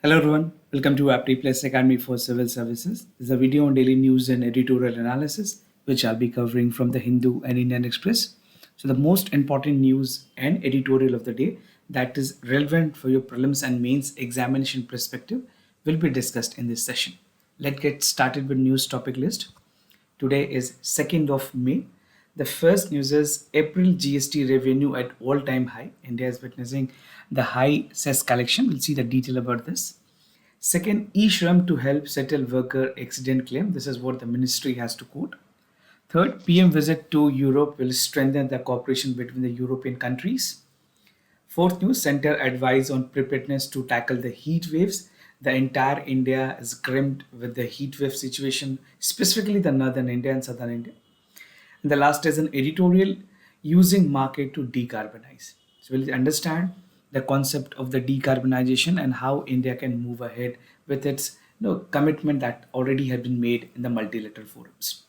Hello everyone, welcome to Apti Plus Academy for Civil Services. This is a video on daily news and editorial analysis, which I'll be covering from the Hindu and Indian Express. So the most important news and editorial of the day that is relevant for your prelims and mains examination perspective will be discussed in this session. Let's get started with news topic list. Today is 2nd of May. The first news is April GST revenue at all-time high. India is witnessing the high cess collection. We'll see the detail about this. Second, e-Shram to help settle worker accident claim. This is what the ministry has to quote. Third, PM visit to Europe will strengthen the cooperation between the European countries. Fourth news, center advise on preparedness to tackle the heat waves. The entire India is gripped with the heat wave situation, specifically the northern India and southern India. And the last is an editorial using market to decarbonize. So we'll understand the concept of the decarbonization and how India can move ahead with its commitment that already had been made in the multilateral forums.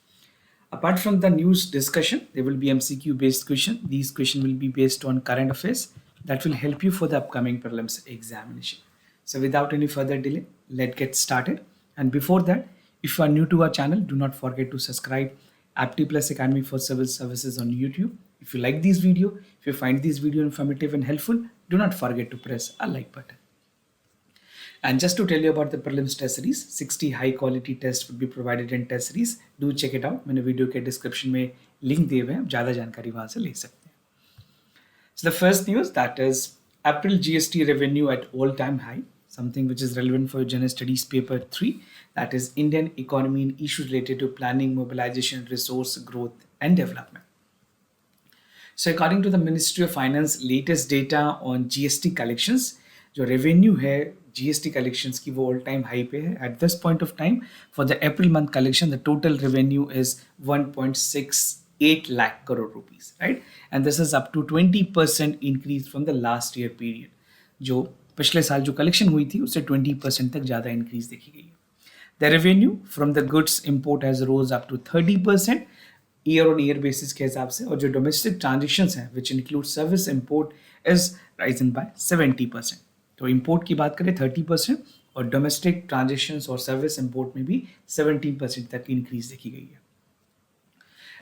Apart from the news discussion, there will be MCQ based question. These questions will be based on current affairs that will help you for the upcoming prelims examination. So without any further delay, let's get started. And before that, if you are new to our channel, do not forget to subscribe Apti Plus Academy for Civil Services on YouTube. If you like this video, if you find this video informative and helpful, do not forget to press a like button. And just to tell you about the prelims test series, 60 high quality tests will be provided in test series. Do check it out. मैंने video के description में link दिए हुए हैं, ज़्यादा जानकारी वहाँ से ले सकते हैं. So the first news, that is April GST revenue at all-time high, something which is relevant for General Studies paper 3, that is Indian economy and issues related to planning, mobilization, resource growth and development. So according to the Ministry of Finance latest data on GST collections, जो revenue है GST collections की वो all time high पे है. At this point of time, for the April month collection, the total revenue is 1.68 lakh crore rupees, right? And this is up to 20% increase from the last year period. जो पिछले साल जो collection हुई थी उससे 20% तक ज़्यादा increase देखी गई है. The revenue from the goods import has rose up to 30% year on year basis के हिसाब से, और जो domestic transactions हैं which include service import is risen by 70%. तो import की बात करें 30% और domestic transactions और service import में भी 17% तक increase देखी गई है.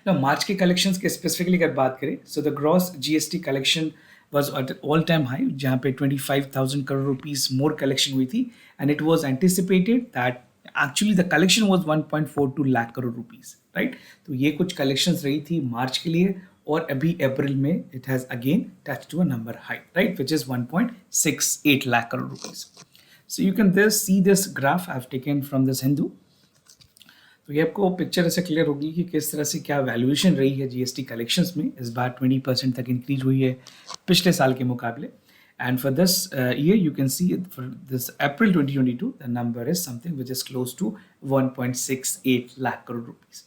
Now मार्च के collections के specifically अगर बात करें, so the gross GST collection was at all time high जहाँ पे 25,000 crore rupees more collection हुई थी, and it was anticipated that actually the collection was 1.42 lakh crore rupees, right? तो ये कुछ collections रही थी मार्च के लिए, और अभी अप्रैल में it has again touched to a number high, right, which is 1.68 lakh crore rupees. So you can see this graph I've taken from this Hindu. तो ये आपको पिक्चर ऐसे क्लियर होगी कि किस तरह से क्या वैल्यूएशन रही है जीएसटी कलेक्शंस में. इस बार 20% तक इंक्रीज हुई है पिछले साल के मुकाबले. And for this year, you can see for this April 2022, the number is something which is close to 1.68 lakh crore rupees.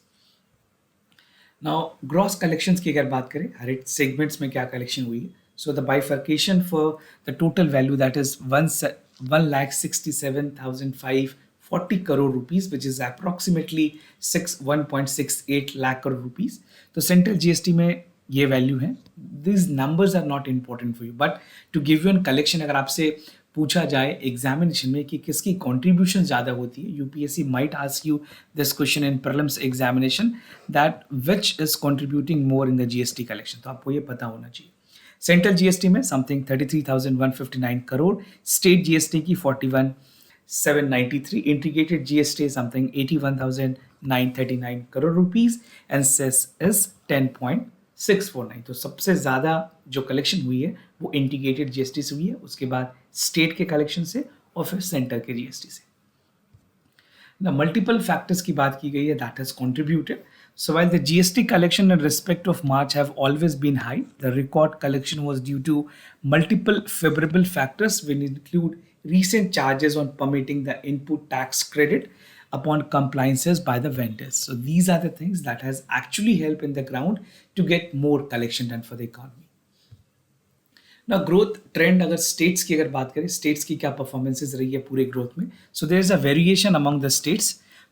Now, gross collections की अगर बात करें, हर एक segments में क्या collection हुई है. So the bifurcation for the total value, that is 1,67,540 crore rupees, which is approximately 1.68 lakh crore rupees. तो central GST में ये वैल्यू है. These numbers are not important for you, but to give you an collection, अगर आपसे पूछा जाए examination में कि किसकी कंट्रीब्यूशन ज़्यादा होती है, UPSC might ask you this question in prelims examination that which is contributing more in the GST collection. तो आपको ये पता होना चाहिए. सेंट्रल जीएसटी में समथिंग 33,159 करोड़, स्टेट जीएसटी की 41,793, integrated GST something 81,939 crore rupees, and cess is 10.649. तो सबसे ज़्यादा जो कलेक्शन हुई है वो इंटीग्रेटेड जीएसटी से हुई है, उसके बाद स्टेट के कलेक्शन से, और फिर सेंटर के जीएसटी से. ना मल्टीपल फैक्टर्स की बात की गई है that has contributed. So while the GST collection in respect of March have always been high, the record collection was due to multiple favorable factors, which include recent charges on permitting the input tax credit upon compliances by the vendors. So these are the things that has actually helped in the ground to get more collection done for the economy. Now growth trend, अगर states की अगर बात करें, states की क्या performances रही है पूरे growth में. So there is a variation among the states.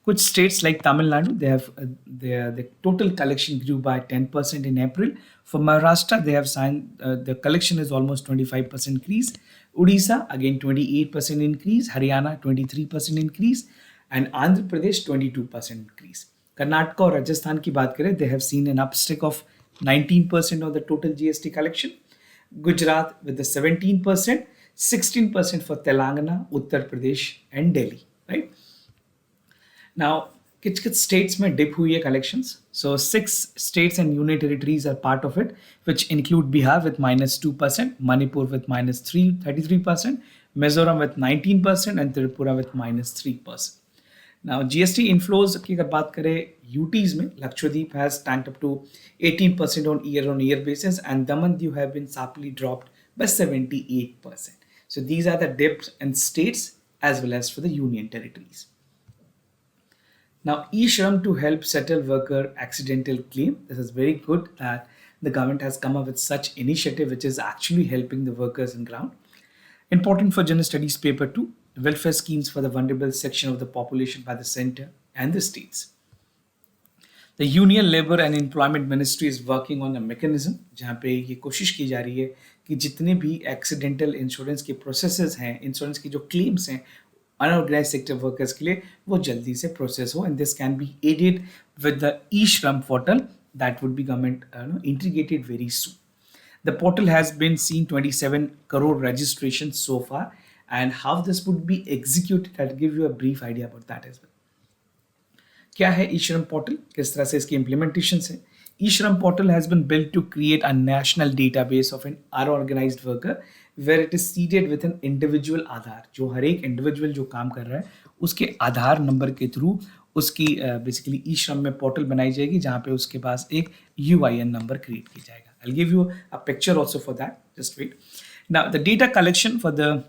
कुछ states like Tamil Nadu, they have the total collection grew by 10% in April. For Maharashtra, they have signed the collection is almost 25% increase. Odisha again 28% increase. Haryana 23% increase, and Andhra Pradesh 22% increase. Karnataka और Rajasthan की बात करें, they have seen an upstick of 19% of the total GST collection. Gujarat with the 17%, 16% for Telangana, Uttar Pradesh, and Delhi. Right now, which states में dip हुई है collections. So 6 states and union territories are part of it, which include Bihar with -2%, Manipur with -33%, Mizoram with 19%, and Tripura with -3%. Now, GST inflows की अगर बात करें UTs में, Lakshadweep has tanked up to 18% on year basis, and Daman-Diu have been sharply dropped by 78%. So these are the dips in states as well as for the union territories. Now, e-Shram to help settle worker accidental claim. This is very good that the government has come up with such initiative which is actually helping the workers on ground. Important for General Studies Paper 2, welfare schemes for the vulnerable section of the population by the center and the states. The Union Labour and Employment Ministry is working on a mechanism जहाँ पे ये कोशिश की जा रही है कि जितने भी एक्सीडेंटल इंश्योरेंस के प्रोसेसेस हैं, इंश्योरेंस की जो क्लेम्स हैं unorganized sector workers के लिए वो जल्दी से प्रोसेस हो, and this can be aided with the e-Shram portal that would be government integrated very soon. The portal has been seen 27 crore registrations so far, and how this would be executed, I'll give you a brief idea about that as well. क्या है e-Shram portal, किस तरह से इसकी implementation है? e-Shram portal has been built to create a national database of an unorganized worker where it is seeded with an individual आधार, जो हर एक individual जो काम कर रहा है उसके आधार नंबर के थ्रू उसकी बेसिकली e-Shram में पोर्टल बनाई जाएगी जहाँ पे उसके पास एक UIN नंबर क्रिएट किया जाएगा. I'll give you a picture also for that. Just wait. Now the data collection for the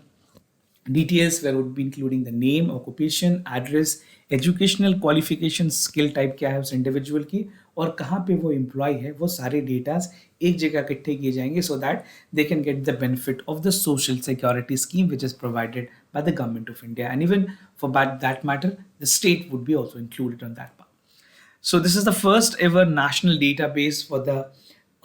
details where would be including the name, occupation, address, educational qualification, skill type क्या है उस individual की और कहाँ पे वो एम्प्लॉय है, वो सारे डेटाज एक जगह इकट्ठे किए जाएंगे so that they can get the benefit of the social security scheme which is provided by the government of India, and even for that matter the state would be also included on that part. So this is the first ever national database for the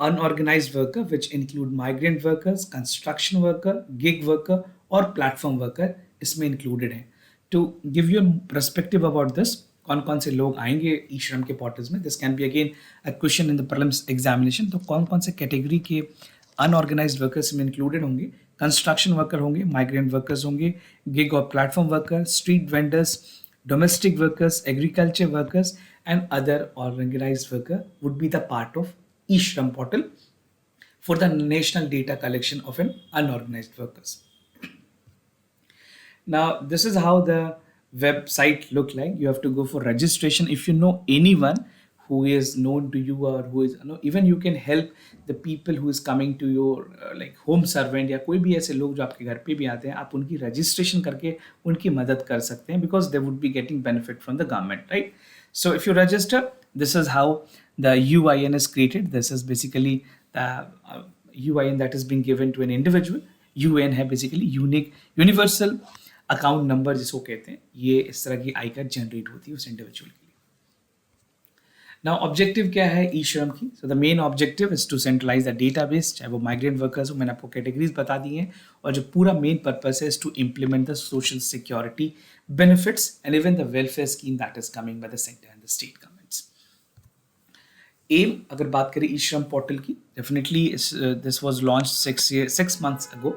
unorganized worker, which include migrant workers, construction worker, gig worker और platform worker इसमें included हैं. To give you a perspective about this, कौन-कौन से लोग आएंगे e-Shram के portals में, this can be again a question in the prelims examination. तो कौन-कौन से कैटेगरी के unorganized workers में included होंगे? कंस्ट्रक्शन वर्कर होंगे, माइग्रेंट वर्कर्स होंगे, गिग और platform worker, street vendors, domestic workers, agriculture workers, and other organized worker would be the part of e-Shram portal for the national data collection of an unorganized workers. Now, this is how the website look like. You have to go for registration. If you know anyone who is known to you or who is even you can help the people who is coming to your like home servant या कोई भी ऐसे लोग जो आपके घर पे भी आते हैं, आप उनकी registration करके उनकी मदद कर सकते हैं because they would be getting benefit from the government, right? So if you register, this is how the UIN is created. This is basically the UIN that is being given to an individual. UN है basically universal account number जिसको कहते हैं, ये इस तरह की I card generate होती है उस इंडिविजुअल के लिए. Now objective क्या है e-Shram की? So the main objective is to centralize the database, चाहे वो migrant workers हो, मैंने आपको categories बता दी हैं, और जो पूरा main purpose है is to implement the social security benefits and even the welfare scheme that is coming by the center and the state governments. AIM अगर बात करें e-Shram portal की, definitely this was launched 6 months ago,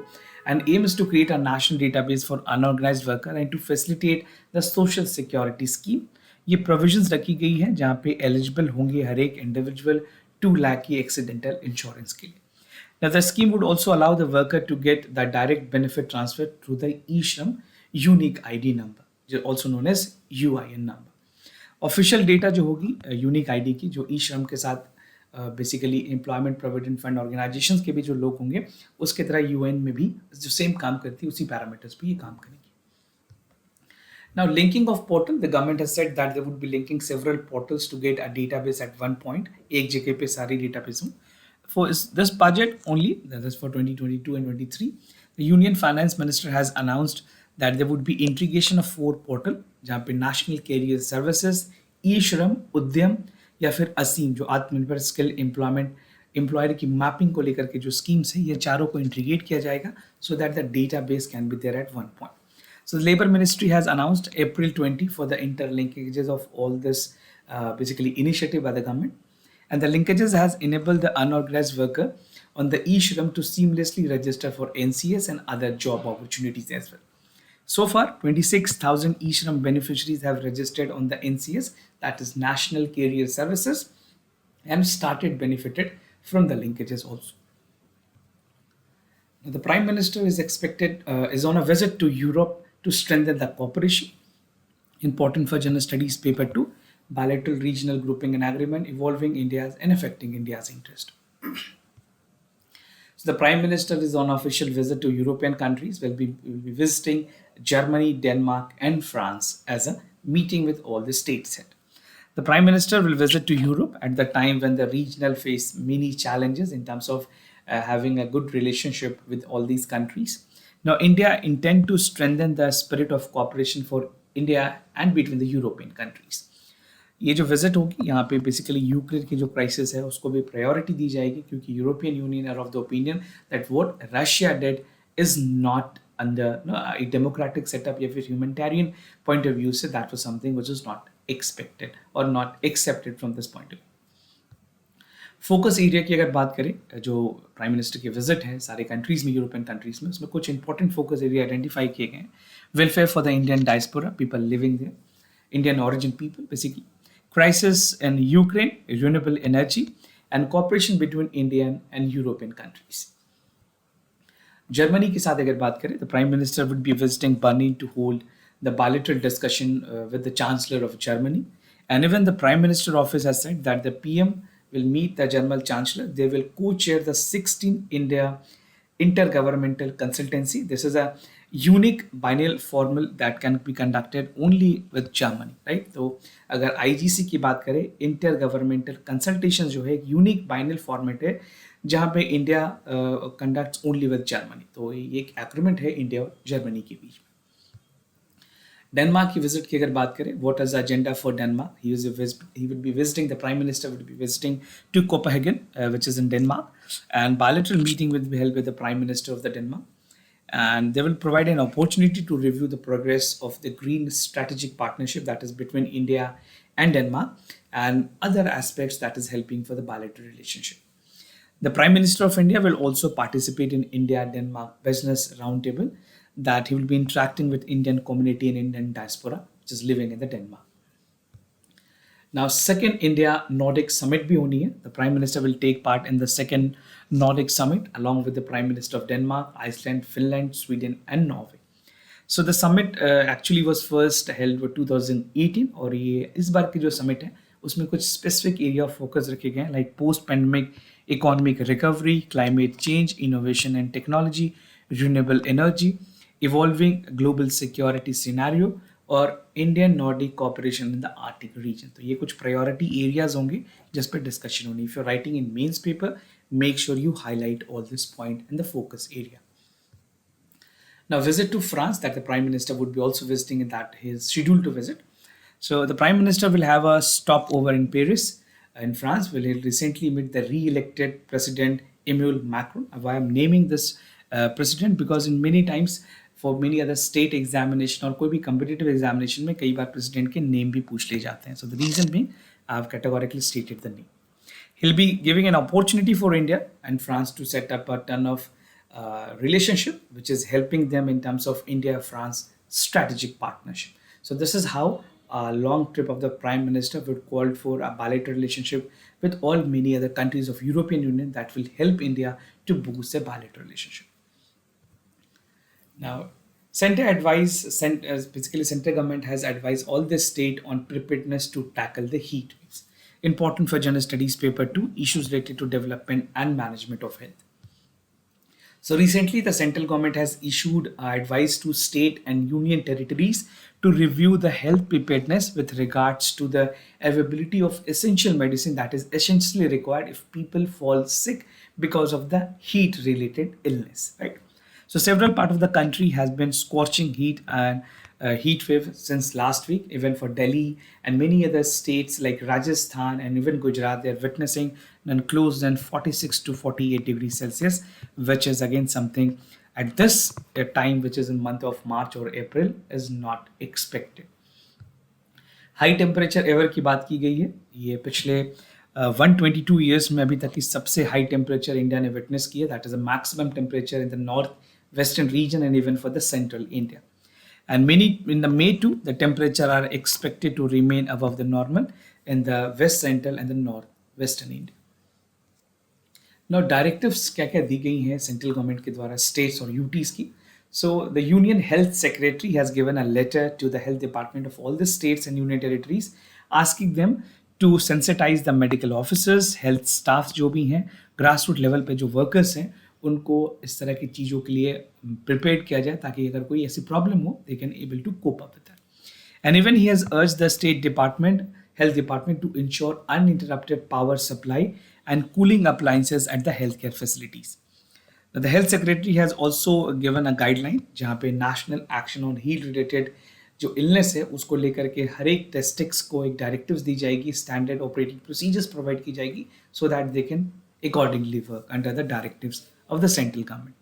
and AIM is to create a national database for unorganized worker and to facilitate the social security scheme. ये provisions रखी गई हैं जहाँ पे एलिजिबल होंगे हर एक इंडिविजुअल 2 लाख की एक्सीडेंटल इंश्योरेंस के लिए. Now the scheme would also allow the worker to get the direct benefit transfer through the e-Shram unique ID number, also known as UIN number. Official data जो होगी unique ID की, जो e-Shram के साथ basically employment provident fund organisations के भी जो लोग होंगे उसके तरह यूएन में भी जो सेम काम करती है उसी पैरामीटर्स पे ये काम करेंगे. Now, linking of portal, the government has said that they would be linking several portals to get a database at one point. एक जगह पे सारी database हों. For this budget only, that is for 2022 and 23, the Union Finance Minister has announced that there would be integration of 4 portal जहाँ पे national career services, ई श्रम, उद्यम या फिर असीम जो आत्मनिर्भर स्किल एम्प्लॉयमेंट एम्प्लॉयर की मैपिंग को लेकर के जो स्कीम्स है ये चारों को इंटीग्रेट किया जाएगा so that the database can be there at one point. So the Labour Ministry has announced April 20 for the interlinkages of all this basically initiative by the government. And the linkages has enabled the unorganized worker on the e-shram to seamlessly register for NCS and other job opportunities as well. So far, 26,000 e-shram beneficiaries have registered on the NCS, that is National Career Services, and started benefited from the linkages also. The Prime Minister is expected is on a visit to Europe to strengthen the cooperation. Important for General Studies Paper 2, bilateral regional grouping and agreement evolving India's and affecting India's interest. So the Prime Minister is on official visit to European countries. Will be visiting Germany, Denmark, and France as a meeting with all the states head. The Prime Minister will visit to Europe at the time when the regional face many challenges in terms of having a good relationship with all these countries. Now, India intend to strengthen the spirit of cooperation for India and between the European countries. ये जो visit होगी यहाँ पे basically Ukraine की जो crisis है उसको भी प्रायोरिटी दी जाएगी क्योंकि European Union are of the opinion that what Russia did is not under a democratic setup या फिर humanitarian point of view से that was something which is not expected or not accepted from this point of view. Focus area की अगर बात करें जो prime minister की visit है सारे कंट्रीज में यूरोपियन कंट्रीज में उसमें कुछ इंपॉर्टेंट फोकस एरिया आइडेंटिफाई किए गए हैं. Welfare for the Indian diaspora people living there, Indian origin people basically, crisis in Ukraine, renewable energy, and cooperation between Indian and European countries. Germany के साथ अगर बात करें, the Prime Minister would be visiting Berlin to hold the bilateral discussion with the Chancellor of Germany. And even the Prime Minister office has said that the PM will meet the German Chancellor. They will co-chair the 16th India Intergovernmental Consultancy. This is a unique biennial formal that can be conducted only with Germany, right? तो अगर IGC की बात करें intergovernmental consultation जो है एक unique बाइनल format है जहाँ पे India conducts only with Germany. तो ये एक एग्रीमेंट है इंडिया और जर्मनी के बीच में. डेनमार्क की विजिट की अगर बात करें, what is agenda for Denmark, he would be visiting, the prime minister would be visiting to Copenhagen, which is in Denmark, and bilateral meeting will be held with the prime minister of the Denmark, and they will provide an opportunity to review the progress of the green strategic partnership that is between India and Denmark and other aspects that is helping for the bilateral relationship. The Prime Minister of India will also participate in India-Denmark Business Roundtable that he will be interacting with Indian community and Indian diaspora which is living in the Denmark. Now, second India Nordic Summit भी होनी है. The Prime Minister will take part in the second Nordic Summit along with the Prime Minister of Denmark, Iceland, Finland, Sweden and Norway. So the summit actually was first held in 2018 और ये इस बार की जो summit है उसमें कुछ specific area of focus रखे गए हैं like post-pandemic economic recovery, climate change, innovation and technology, renewable energy, evolving global security scenario और Indian Nordic cooperation in the Arctic region. तो ये कुछ प्रायोरिटी एरियाज होंगे जिस पर डिस्कशन होनी. If you writing in mains paper, make sure you highlight all this point in the focus area. Now, visit to France that the Prime Minister would be also visiting in that he is scheduled to visit. So the Prime Minister will have a stopover in Paris in France where he recently met the re-elected President Emmanuel Macron. Why I'm naming this president because in many times for many other state examination और कोई भी competitive examination में कई बार president के name भी पूछ ले जाते हैं. So the reason being I have categorically stated the name. He'll be giving an opportunity for India and France to set up a ton of relationship which is helping them in terms of India-France strategic partnership. So this is how a long trip of the Prime Minister would call for a bilateral relationship with all many other countries of European Union that will help India to boost their bilateral relationship. Now, basically central government has advised all the state on preparedness to tackle the heat waves. Important for General Studies Paper 2, issues related to development and management of health. So recently, the central government has issued advice to state and union territories to review the health preparedness with regards to the availability of essential medicine that is essentially required if people fall sick because of the heat-related illness, right? So several part of the country has been scorching heat and heat wave since last week. Even for Delhi and many other states like Rajasthan and even Gujarat, they are witnessing none close than 46 to 48 degrees Celsius, which is again something at this time, which is in month of March or April, is not expected. High temperature ever की बात की गई है, ये पिछले 122 years में अभी तक की सबसे हाई टेम्परेचर इंडिया ने विटनेस की है. That is a maximum temperature in the north western region and even for the central India. And many in the May too, the temperature are expected to remain above the normal in the west central and the north western India. Now directives क्या क्या दी गई हैं central government के द्वारा states और UTs की. So the Union Health Secretary has given a letter to the Health Department of all the states and union territories asking them to sensitize the medical officers, health staff जो भी हैं, grassroots level पे जो workers हैं, उनको इस तरह की चीज़ों के लिए प्रिपेयर किया जाए ताकि अगर कोई ऐसी प्रॉब्लम हो they can able to cope up with that. And even he has urged the state department, health department to ensure uninterrupted power supply and cooling appliances at the healthcare facilities. The health secretary has also given a guideline जहाँ पे national action on heat related जो illness है उसको लेकर के हर एक districts को एक directives दी जाएगी, standard operating procedures provide की जाएगी so that they can accordingly work under the directives of the central government.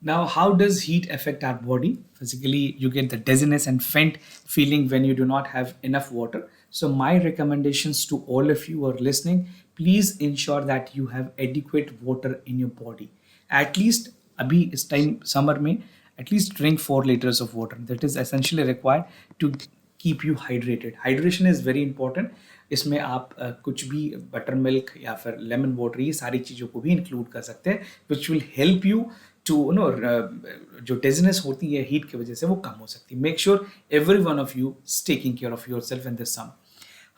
Now, how does heat affect our body? Physically, you get the dizziness and faint feeling when you do not have enough water. So my recommendations to all of you who are listening, please ensure that you have adequate water in your body. At least, abhi is time summer mein, at least drink 4 liters of water. That is essentially required to keep you hydrated. Hydration is very important. इसमें आप कुछ भी butter milk या फिर lemon water ये सारी चीज़ों को भी इंक्लूड कर सकते हैं which will help you to जो डिजीनेस होती है हीट की वजह से वो कम हो सकती है. Make sure every one of you taking care of yourself in this summer.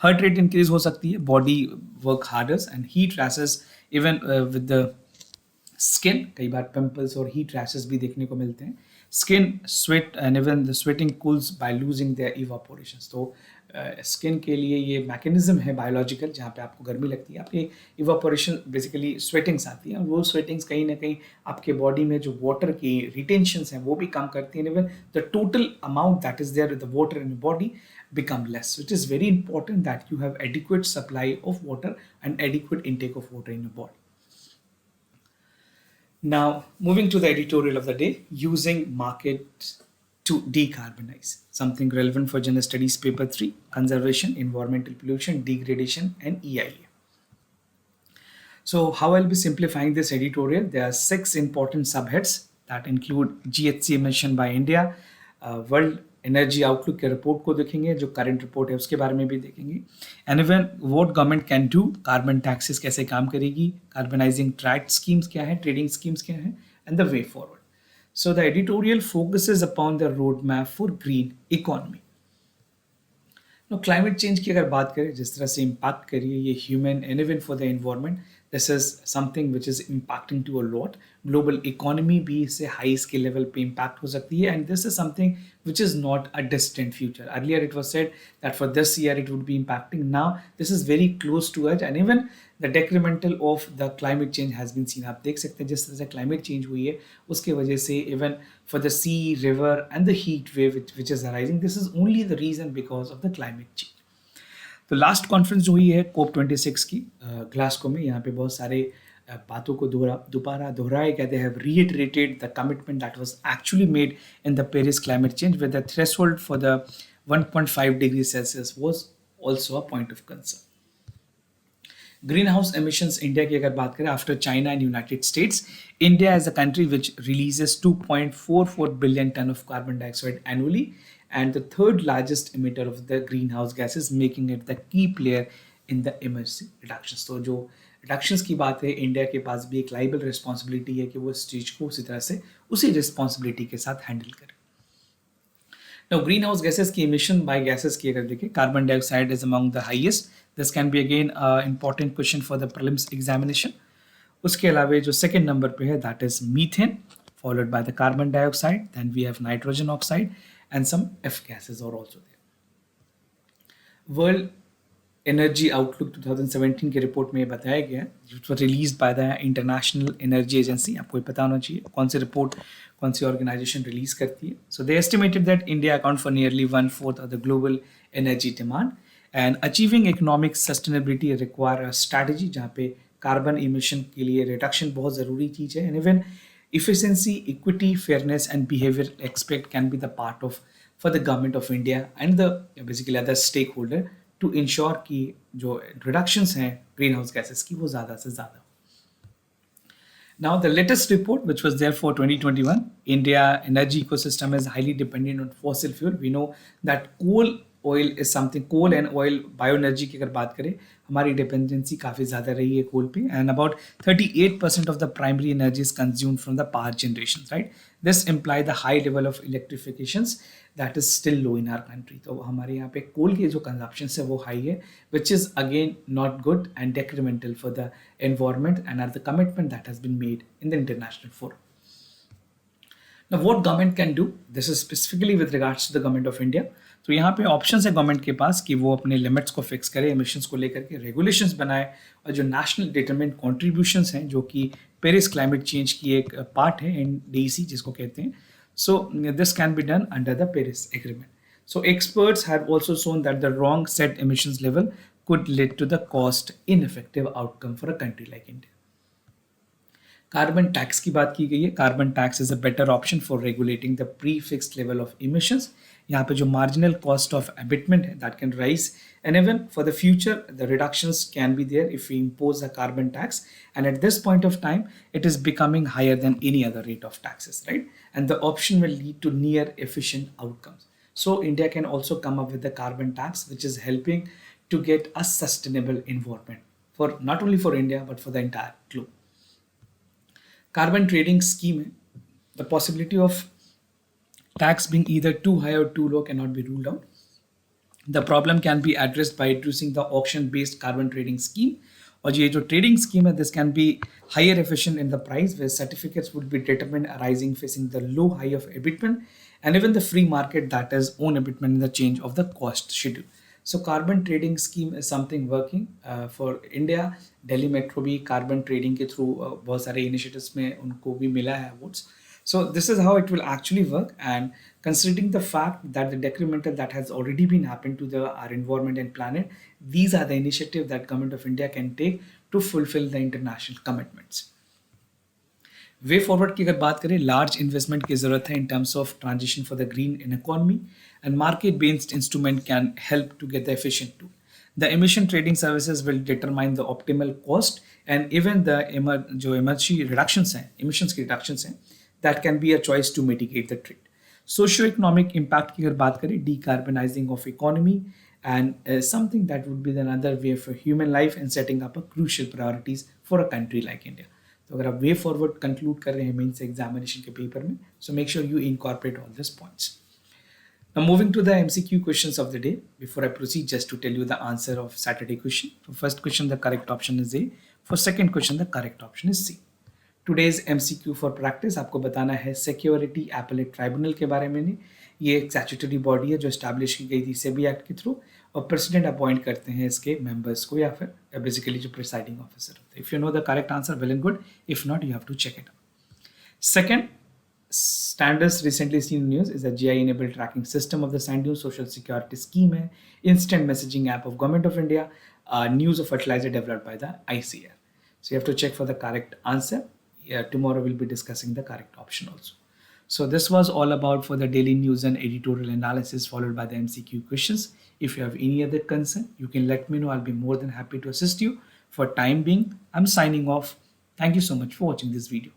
Heart rate increase हो सकती है, body work harders and heat rashes even with the skin. कई बार पिंपल्स और हीट रैशेस भी देखने को मिलते हैं. Skin sweat and even the sweating cools by losing their evaporations. तो स्किन के लिए ये मैकेनिज्म है बायोलॉजिकल जहाँ पे आपको गर्मी लगती है, आपकी इवापोरेशन बेसिकली स्वेटिंग्स आती है और वो स्वेटिंग्स कहीं ना कहीं आपके बॉडी में जो वाटर की रिटेंशंस हैं वो भी कम करती हैं. Even the total amount that is there with the water in body become less. So it is very important that you have adequate supply of water and adequate intake of water in your body. Now, moving to the editorial of the day, using market to decarbonize. Something relevant for General Studies Paper 3, Conservation, Environmental Pollution, Degradation and EIA. So how I'll be simplifying this editorial, there are 6 important subheads that include GHG emission by India, World energy outlook के report को देखेंगे, जो current report है उसके बारे में भी देखेंगे. And even what government can do, carbon taxes कैसे काम करेगी, कार्बनाइजिंग ट्रैड स्कीम्स क्या है, ट्रेडिंग स्कीम्स क्या है and the way forward. So the editorial focuses upon the road map for green economy. Know climate change की अगर बात करें, जिस तरह से इम्पैक्ट करिए ये human and even for the environment, this is something which is impacting to a lot. Global economy भी इससे हाई स्केल लेवल पे इम्पैक्ट हो सकती है and this is something which is not a distant future. Earlier it was said that for this year it would be impacting. Now this is very close to us and even the decremental of the climate change has been seen. आप देख सकते हैं जिस तरह से climate change हुई है उसके वजह से even for the sea, river and the heat wave which is arising, this is only the reason because of the climate change. तो लास्ट कॉन्फ्रेंस जो हुई है COP26 की ग्लासगो में, यहाँ पे बहुत सारे बातों को दोबारा दोहराए गए. They have reiterated the commitment that was actually made in the Paris climate change, where the threshold for the 1.5 degrees Celsius was also a point of concern. Greenhouse emissions India की अगर बात करें, after China and United States, India is a country which releases 2.44 billion ton of carbon dioxide annually and the third largest emitter of the greenhouse gases, making it the key player in the emission reductions. तो जो reductions की बात है, India के पास भी एक liable responsibility है कि वो इस चीज को उसी तरह से उसी रिस्पॉन्सिबिलिटी के साथ हैंडल करे. नाउ ग्रीन हाउस गैसेस की इमिशन बाय गैसेस की अगर देखें, carbon dioxide is among the highest. This can be again important question for the prelims examination. उसके अलावा जो सेकेंड नंबर पे है that is methane, followed by the carbon dioxide, then we have nitrogen oxide and some F gases are also there. World energy outlook 2017 के report में बताया गया है, which was released by the international energy agency. आपको ये पता होना चाहिए कौन सी रिपोर्ट कौन सी ऑर्गेनाइजेशन रिलीज करती है. So they estimated that India account for nearly 1/4 of the global energy demand and achieving economic sustainability require a strategy जहाँ पे कार्बन इमिशन के लिए रिडक्शन बहुत ज़रूरी चीज़ है. And even efficiency, equity, fairness, and behavior aspect can be the part of for the government of India and the basically other stakeholder to ensure कि जो reductions हैं greenhouse gases की वो ज़्यादा से ज़्यादा. Now, the latest report, which was there for 2021, India energy ecosystem is highly dependent on fossil fuel. We know that coal and oil bioenergy की अगर बात करें हमारी डिपेंडेंसी काफ़ी ज़्यादा रही है कोल पे. And about 38% of the primary energy is consumed from the power generation, right. This imply the high level of electrifications that is still low in our country. तो हमारे यहाँ पे कोल के जो कंजप्शन है वो हाई है, which is again not good and detrimental for the environment and are the commitment that has been made in the international forum. Now, what government can do? This is specifically with regards to the government of India. तो यहाँ पे option है government के पास कि वो अपने limits को fix करे, एमिशंस को लेकर के रेगुलेशंस बनाए, और जो नेशनल डिटरमिन्ड कॉन्ट्रीब्यूशंस हैं जो कि पेरिस क्लाइमेट चेंज की एक पार्ट है, NDC जिसको कहते हैं. So this can be done under the Paris agreement. So experts have also shown that the wrong set emissions level could lead to the cost ineffective outcome for a country like India. Carbon tax की बात की गई है. Carbon tax is a better option for regulating the pre fixed level of emissions. यहाँ पे जो marginal cost of abatement है that can rise, and even for the future the reductions can be there if we impose the carbon tax, and at this point of time it is becoming higher than any other rate of taxes, right. And the option will lead to near efficient outcomes. So India can also come up with the carbon tax, which is helping to get a sustainable environment for not only for India but for the entire globe. Carbon trading scheme, the possibility of tax being either too high or too low cannot be ruled out. The problem can be addressed by introducing the auction-based carbon trading scheme. और ये जो trading scheme है, this can be higher efficient in the price where certificates would be determined arising facing the low high of abatement and even the free market that is own abatement in the change of the cost schedule. So carbon trading scheme is something working for India. Delhi Metro भी carbon trading के through बहुत सारे initiatives में उनको भी मिला है awards. So this is how it will actually work, and considering the fact that the detrimental that has already been happened to our environment and planet, these are the initiatives that government of India can take to fulfill the international commitments. Way forward की अगर बात करें, large investment की ज़रूरत है in terms of transition for the green in economy, and market based instrument can help to get the efficient to. The emission trading services will determine the optimal cost and even the जो energy reductions हैं, emissions की reductions हैं, that can be a choice to mitigate the trade. Socio economic impact की अगर बात करें, decarbonising of economy and something that would be another way for human life and setting up a crucial priorities for a country like India. तो अगर आप way forward conclude कर रहे हैं मेंस एग्जामिनेशन के पेपर में, so make sure you incorporate all this points. Now moving to the MCQ questions of the day. Before I proceed, just to tell you the answer of Saturday question. For first question, the correct option is A. For second question, the correct option is C. Today's MCQ for practice आपको बताना है security appellate tribunal के बारे में. नहीं, ये एक statutory body है जो एस्टैब्लिश की गई थी सेबी एक्ट के थ्रू, और प्रेसिडेंट अपॉइंट करते हैं इसके मेंबर्स को, या फिर बेसिकली जो प्रिसाइडिंग ऑफिसर होते हैं. If you know the correct answer, well and good. If not, you have to check it out. Second, standards recently seen in news is a GI enabled tracking system of the sand dunes social security scheme है, instant messaging app of government of India, news of fertilizer developed by the ICR. So you have to check for the correct answer. Tomorrow we'll be discussing the correct option also. So this was all about for the daily news and editorial analysis followed by the MCQ questions. If you have any other concern, you can let me know. I'll be more than happy to assist you. For time being, I'm signing off. Thank you so much for watching this video.